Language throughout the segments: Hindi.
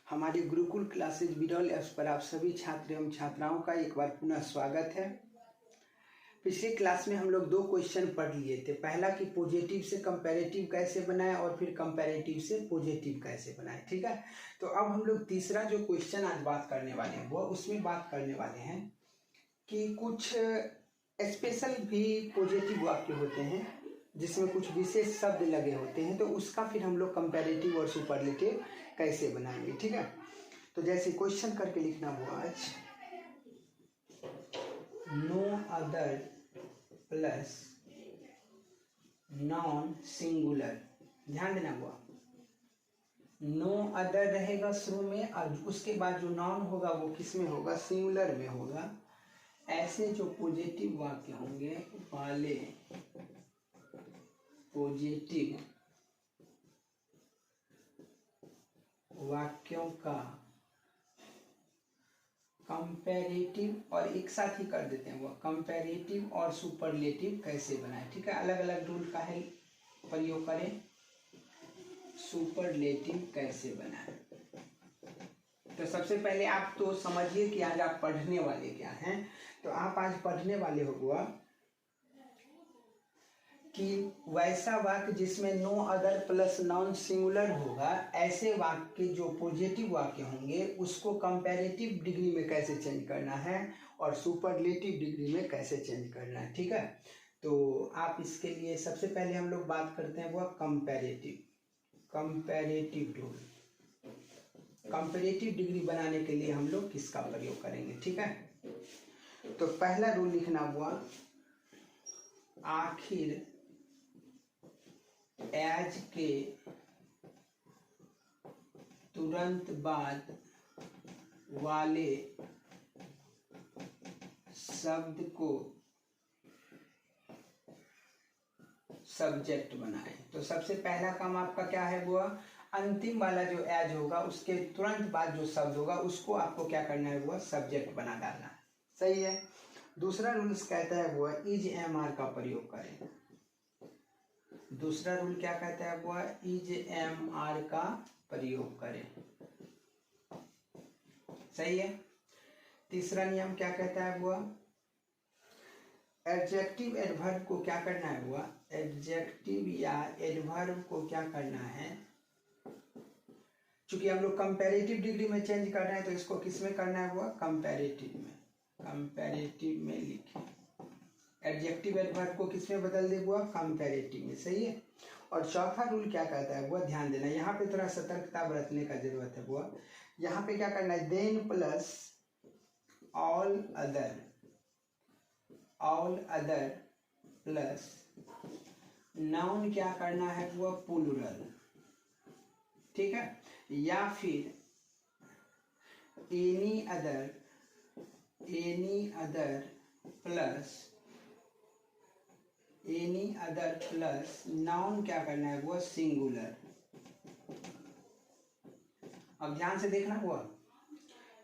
हमारे गुरुकुल क्लासेज बिरौल ऐप्स पर आप सभी छात्र एवं छात्राओं का एक बार पुनः स्वागत है। पिछली क्लास में हम लोग दो क्वेश्चन पढ़ लिए थे। पहला कि पॉजिटिव से कंपैरेटिव कैसे बनाएं और फिर कंपैरेटिव से पॉजिटिव कैसे बनाएं। ठीक है, तो अब हम लोग तीसरा जो क्वेश्चन आज बात करने वाले हैं वो उसमें बात करने वाले हैं कि कुछ स्पेशल भी पॉजिटिव वाक्य होते हैं जिसमें कुछ विशेष शब्द लगे होते हैं, तो उसका फिर हम लोग कंपैरेटिव और सुपरलेटिव कैसे बनाएंगे। ठीक है, तो जैसे क्वेश्चन करके लिखना हुआ आज, no other plus non singular. ध्यान देना हुआ, नो अदर रहेगा शुरू में और उसके बाद जो नॉन होगा वो किस में होगा, सिंगुलर में होगा। ऐसे जो पॉजिटिव वाक्य होंगे वाले पॉजिटिव वाक्यों का कंपैरेटिव, और एक साथ ही कर देते हैं वो कंपैरेटिव और सुपरलेटिव कैसे बनाएं। ठीक है, अलग अलग रूल का है प्रयोग करें। सुपरलेटिव कैसे बनाएं, तो सबसे पहले आप तो समझिए कि आज आप पढ़ने वाले क्या हैं। तो आप आज पढ़ने वाले होगा कि वैसा वाक्य जिसमें no other plus non singular होगा, ऐसे वाक्य जो पॉजिटिव वाक्य होंगे उसको कंपैरेटिव डिग्री में कैसे चेंज करना है और सुपरलेटिव डिग्री में कैसे चेंज करना है। ठीक है, तो आप इसके लिए सबसे पहले हम लोग बात करते हैं वो कंपैरेटिव रूल। कंपैरेटिव डिग्री बनाने के लिए हम लोग किसका प्रयोग करेंगे। ठीक है, तो पहला रूल लिखना हुआ, आखिर एज के तुरंत बाद वाले शब्द को सब्जेक्ट बनाएं। तो सबसे पहला काम आपका क्या है, वो अंतिम वाला जो एज होगा उसके तुरंत बाद जो शब्द होगा उसको आपको क्या करना है, वो सब्जेक्ट बना डालना है। सही है। दूसरा रूल कहता है वो इज एम आर का प्रयोग करें। दूसरा रूल क्या कहता है, वो इज एम आर का प्रयोग करें। सही है। तीसरा नियम क्या कहता है, वो एडजेक्टिव एडवर्ब को क्या करना है, वो एडजेक्टिव या एडवर्ब को क्या करना है, चूंकि हम लोग कंपैरेटिव डिग्री में चेंज कर रहे हैं तो इसको किस में करना है, वो कंपैरेटिव में। कंपैरेटिव में लिखें, एडजेक्टिव एडवर्ब को किस में बदल दे, वो कंपैरेटिव में। सही है। और चौथा रूल क्या कहता है, वो ध्यान देना, यहाँ पे थोड़ा सतर्कता बरतने का जरूरत है। वो यहाँ पे क्या करना है, then plus all other plus noun क्या करना है, वो प्लूरल। ठीक है, या फिर एनी अदर प्लस नाउन क्या करना है, वो सिंगुलर। अब ध्यान से देखना हुआ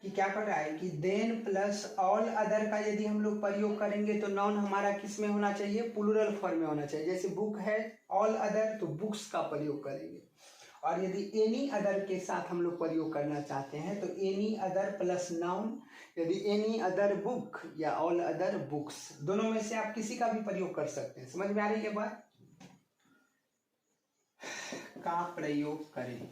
कि क्या कर रहा है कि देन प्लस ऑल अदर का यदि हम लोग प्रयोग करेंगे तो नाउन हमारा किस में होना चाहिए, प्लूरल फॉर्म में होना चाहिए। जैसे बुक है ऑल अदर, तो बुक्स का प्रयोग करेंगे। और यदि एनी अदर के साथ हम लोग प्रयोग करना चाहते हैं तो एनी अदर प्लस नाउन, यदि एनी अदर बुक या ऑल अदर बुक्स, दोनों में से आप किसी का भी प्रयोग कर सकते हैं। समझ में आ रही है बात, का प्रयोग करें।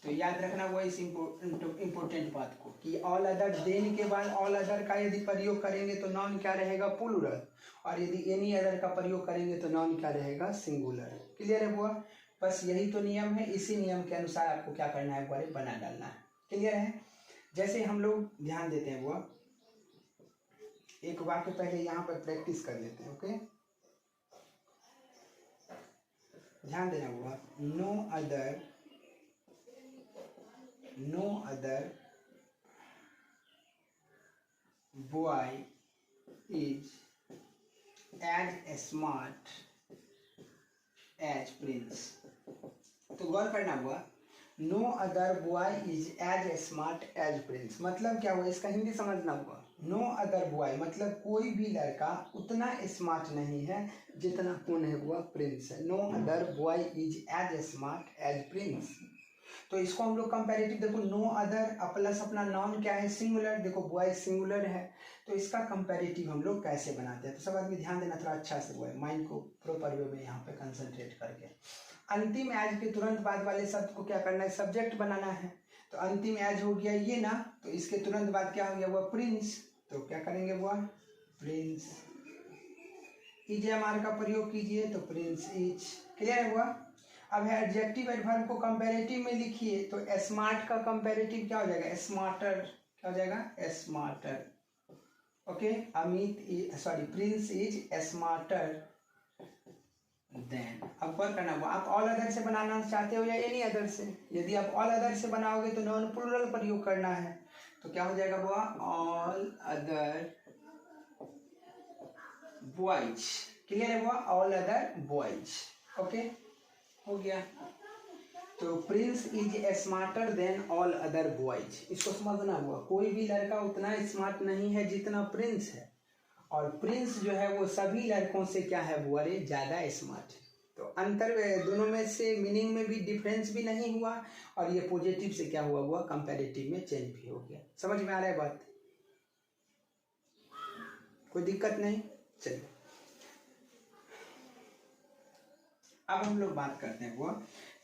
तो याद रखना वो इस इंपॉर्टेंट बात को कि ऑल अदर, देन के बाद ऑल अदर का यदि प्रयोग करेंगे तो नाउन क्या रहेगा, प्लूरल, और यदि एनी अदर का प्रयोग करेंगे तो नाउन क्या रहेगा, सिंगुलर। क्लियर है वो, बस यही तो नियम है। इसी नियम के अनुसार आपको क्या करना है, वो बना डालना है। क्लियर है। जैसे हम लोग ध्यान देते हैं, वो एक वाक्य पहले यहाँ पर प्रैक्टिस कर लेते हैं। ओके, ध्यान देना हुआ, no other boy is as smart as Prince. तो गौर करना हुआ, no other boy is as smart as Prince, मतलब क्या हुआ, इसका हिंदी समझना हुआ। नो अदर बॉय मतलब कोई भी लड़का उतना स्मार्ट नहीं है जितना कौन है, वो प्रिंस है। No other boy is as smart as Prince. तो इसको हम लोग कंपैरेटिव, देखो नो अदर प्लस अपना नाउन क्या है, सिंगुलर, देखो बॉय सिंगुलर है, तो इसका कंपैरेटिव हम लोग कैसे बनाते हैं। तो सब आदमी ध्यान देना थोड़ा अच्छा से, बॉय माइंड को प्रॉपर वे में यहाँ पे कंसंट्रेट करके। अंतिम एज के तुरंत बाद वाले शब्द को क्या करना है, सब्जेक्ट बनाना है। तो अंतिम एज हो गया ये ना, तो इसके तुरंत बाद क्या हो गया, वो प्रिंस, तो क्या करेंगे वो प्रिंस। EJMR का प्रयोग कीजिए तो प्रिंस इज, क्लियर हुआ। अब है एडजेक्टिव एडवर्ब को कंपैरेटिव में लिखिए, तो स्मार्ट का कंपैरेटिव क्या हो जाएगा, स्मार्टर, क्या हो जाएगा smarter, okay. Prince is smarter than. अब वर्क करना हुआ, आप ऑल अदर से बनाना चाहते हो या एनी अदर से। यदि आप ऑल अदर से बनाओगे तो नॉन प्लूरल प्रयोग करना है, तो क्या हो जाएगा वो ऑल अदर बॉयज, क्लियर है वो ऑल अदर बॉयज, ओके हो गया। तो Prince is smarter than all other boys, इसको समझना हुआ। कोई भी लड़का उतना स्मार्ट नहीं है जितना प्रिंस है, और प्रिंस जो है वो सभी लड़कों से क्या है, वो अरे ज्यादा स्मार्ट है। तो अंतर दोनों में से मीनिंग में भी डिफरेंस भी नहीं हुआ, और ये पॉजिटिव से क्या हुआ कंपैरेटिव में चेंज भी हो गया। समझ में आ रहा है बात, कोई दिक्कत नहीं। चलिए अब हम लोग बात करते हैं वो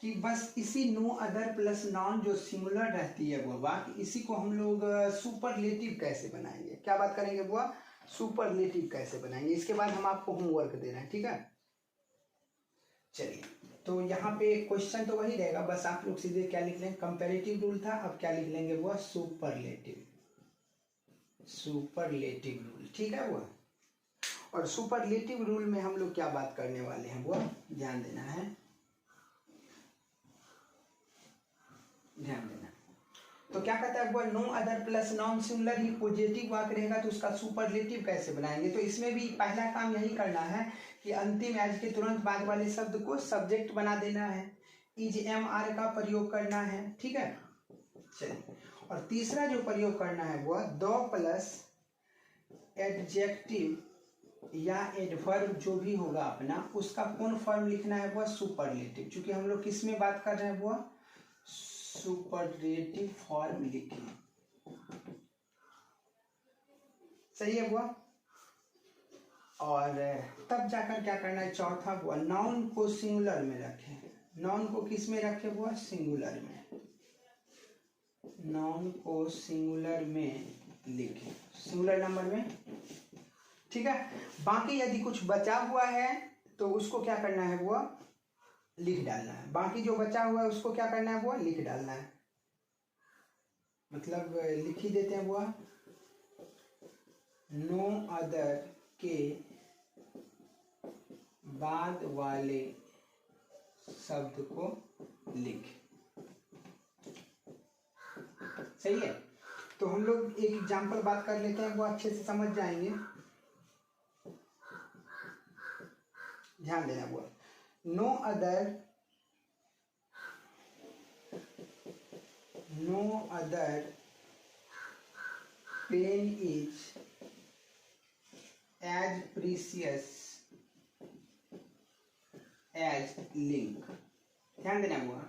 कि बस इसी नो अदर प्लस नॉन जो सिंगुलर रहती है वो वाक्य, इसी को हम लोग सुपरलेटिव कैसे बनाएंगे। क्या बात करेंगे वो सुपरलेटिव कैसे बनाएंगे, इसके बाद हम आपको होमवर्क दे रहे हैं, ठीक है। चलिए तो यहाँ पे क्वेश्चन तो वही रहेगा, बस आप लोग सीधे क्या लिख लेंगे, कंपैरेटिव रूल था, अब क्या लिख लेंगे वो सुपरलेटिव, सुपरलेटिव रूल, ठीक है वो। और सुपरलेटिव रूल में हम लोग क्या बात करने वाले हैं वो ध्यान देना है, ध्यान देना। तो क्या कहता है वो no other plus non singular ही पॉजिटिव वाक्य रहेगा, तो उसका सुपरलेटिव कैसे बनाएंगे। तो इसमें भी पहला काम यही करना है कि अंतिम एज के तुरंत बाद वाले शब्द को सब्जेक्ट बना देना है, EJMR का प्रयोग करना है, ठीक है। चलिए और तीसरा जो प्रयोग करना है वो दो प्लस एडजेक्टिव या एडवर्ब जो भी होगा अपना, उसका कौन फॉर्म लिखना है वो सुपरलेटिव। क्योंकि हम लोग किस में बात कर रहे हैं वो सुपरलेटिव फॉर्म लिखें, सही है वो। और तब जाकर क्या करना है, चौथा वो नाउन को सिंगुलर में रखें। नाउन को किस में रखें वो सिंगुलर में, नाउन को सिंगुलर में लिखें, सिंगुलर नंबर में, ठीक है। बाकी यदि कुछ बचा हुआ है तो उसको क्या करना है वो लिख डालना है, बाकी जो बचा हुआ है उसको क्या करना है वो लिख डालना है, मतलब लिख ही देते हैं वो नो अदर के बाद वाले शब्द को लिख, सही है। तो हम लोग एक एग्जांपल बात कर लेते हैं, वो अच्छे से समझ जाएंगे, ध्यान देना। वो no other pen is as precious as Linc, ध्यान देना। वो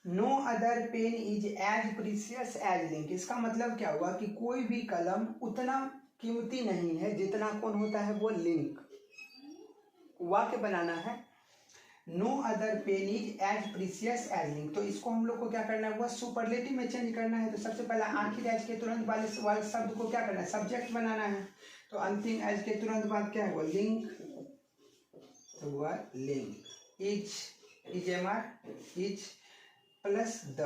no other pen is as precious as Linc, इसका मतलब क्या हुआ कि कोई भी कलम उतना कीमती नहीं है जितना कौन होता है वो लिंक। वाक्य बनाना है no other pen is as precious as Linc, तो इसको हम लोग को क्या करना है वो सुपरलेटिव में चेंज करना है। तो सबसे पहला आखिर एज के तुरंत वाले शब्द को क्या करना है सब्जेक्ट बनाना है, तो अंतिम एज के तुरंत बाद क्या है वो लिंक, तो वो link is EJMR is plus the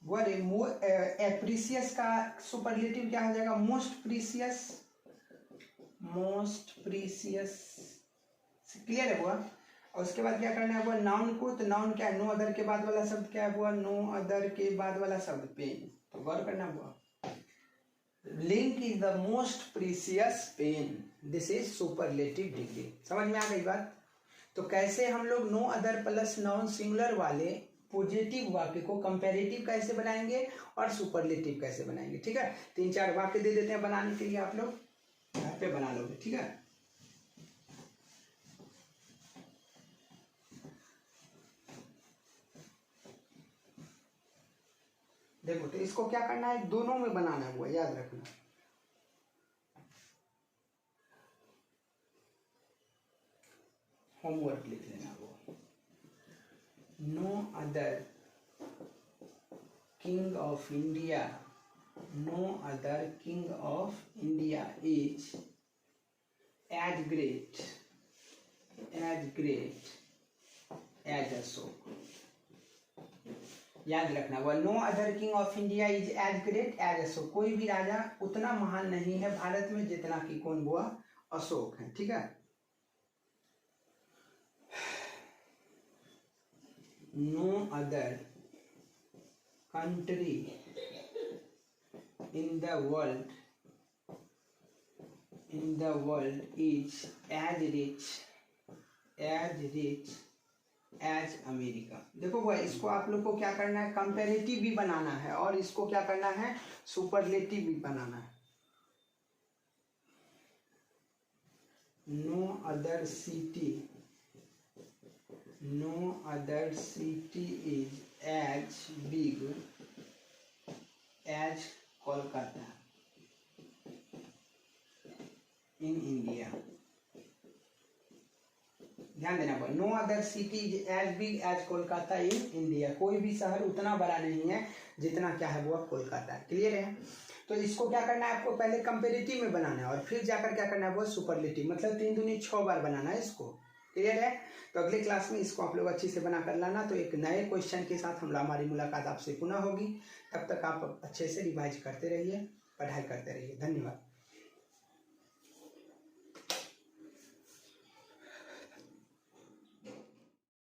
word precious का सुपरलेटिव क्या हो जाएगा most precious, most precious, clear है वो। और उसके बाद क्या करना है वो नाउन को, तो नाउन क्या है नो अदर के बाद वाला शब्द क्या है वो नो अदर के बाद वाला शब्द पेन, तो गौर करना हुआ Linc is the most precious pen, this is superlative degree. समझ में आ गई बात। तो कैसे हम लोग no other plus non singular वाले पॉजिटिव वाक्य को कंपैरेटिव कैसे बनाएंगे और सुपरलेटिव कैसे बनाएंगे, ठीक है। 3-4 वाक्य दे देते हैं बनाने के लिए, आप लोग घर पे बना लोगे, ठीक है। देखो तो इसको क्या करना है, दोनों में बनाना हुआ, याद रखना। होमवर्क लिख लेना वो, no other king of India, no other king of India is as great as Ashok. याद रखना वो, no other king of India is as great as Ashok, कोई भी राजा उतना महान नहीं है भारत में जितना कि कौन हुआ, अशोक है। ठीक है, no other country in the world is as rich as America. देखो भाई, इसको आप लोग को क्या करना है, कंपैरेटिव भी बनाना है और इसको क्या करना है, सुपरलेटिव भी बनाना है। No other city is as big as Kolkata in India. ध्यान देना भाई, no other city is as big as Kolkata in India, कोई भी शहर उतना बड़ा नहीं है जितना क्या है वो कोलकाता है। क्लियर है? तो इसको क्या करना है, आपको पहले कंपेरेटिव में बनाना है और फिर जाकर क्या करना है वो सुपरलेटिव, मतलब 3 दूनी 6 बार बनाना है इसको। क्लियर है? तो अगले क्लास में इसको आप लोग अच्छे से बना कर लाना। तो एक नए क्वेश्चन के साथ हमारी मुलाकात आपसे पुनः होगी। तब तक आप अच्छे से रिवाइज करते रहिए, पढ़ाई करते रहिए। धन्यवाद।